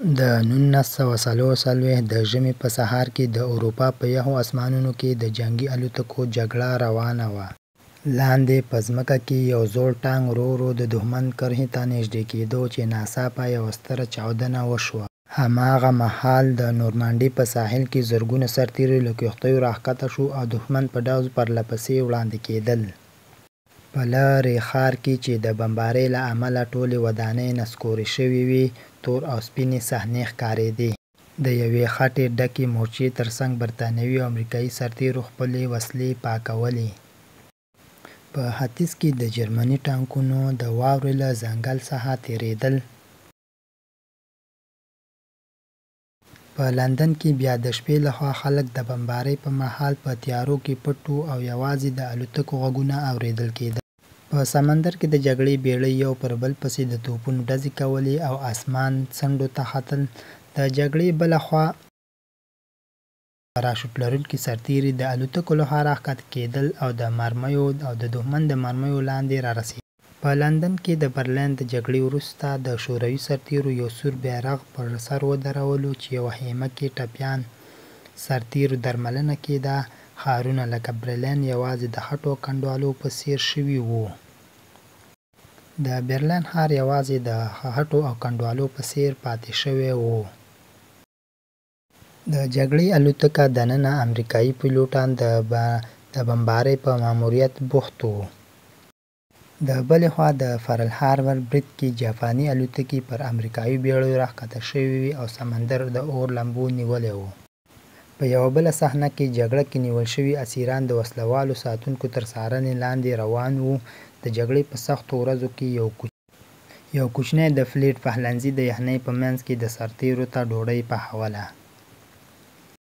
د 1940 د ژمي په سهار کې د اروپا په یخو اسمانونو کې د جنګي الوتکو جګړه روانه وه. لاندې په ځمکه کې یو زوړ ټانک ورو ورو د دښمن کرښې ته نږدې کېده چې ناڅاپه یوه ستره چاودنه وشوه. هماغه مهال د نورمانډي په ساحل کې زرګونه سرتېري له کښتیو راښکته شول او دښمن په ډز پرله پسې وړاندې کېدل. په لرې ښار کې چې د بمبارۍ له امله ټولې ودانۍ نسکورې شوې وې، تور او سپینې صحنې ښکارېدې. د یوې خټې ډکې مورچې ترڅنګ برتانوي او امریکایي سرتېرو خپلې وسلې پاکولې. په ختیځ کې د جرمني ټانکونو د واورې له ځنګل څخه تېرېدل. په لندن کې بیا د شپې لخوا خلک د بمبارۍ په مهال په تیارو کې پټ وو او یوازې د الوتکو غږونه اورېدل کېدل. په سمندر کې د جګړې بېړۍ یو پر بل پسې د توپونو ډزې کولې او اسمان څنډو ته ختل. د جګړې بله خوا پراشوټ لرونکي سرتېري د الوتکو لخوا راښکته کېدل او د مرمیو او د دښمن د مرمیو لاندې رارسېدل. په لندن کې د برلین د جګړې وروسته د شوروي سرتېرو یو سور بیرغ پر سر ودرولو چې یوه خیمه کې ټپیان سرتېرو درملنه کېده. ښارونه لکه برلین یوازې د خټو او کنډوالو په څېر شوي وو. د برلین ښار یوازې د خټو او کنډوالو په څېر پاتې شوی و. د جګړې الوتکه دننه امریکایي پیلوټان د بمبارۍ په ماموریت بوخت وو. د بلې خوا د پرل هاربر برید کې جاپاني الوتکې پر امریکایي بېړیو راښکته شوې وې او سمندر د اور لمبو نیولی و. په یوه بله صحنه کې جګړه کې نیول شوي اسیران د وسلوالو ساتونکو تر څارنې لاندې روان وو. د جګړې په سختو ورځو کې یو کوچنی د فلیټ پخلنځي د یخنۍ په منځ کې د سرتېرو ته ډوډۍ پخوله.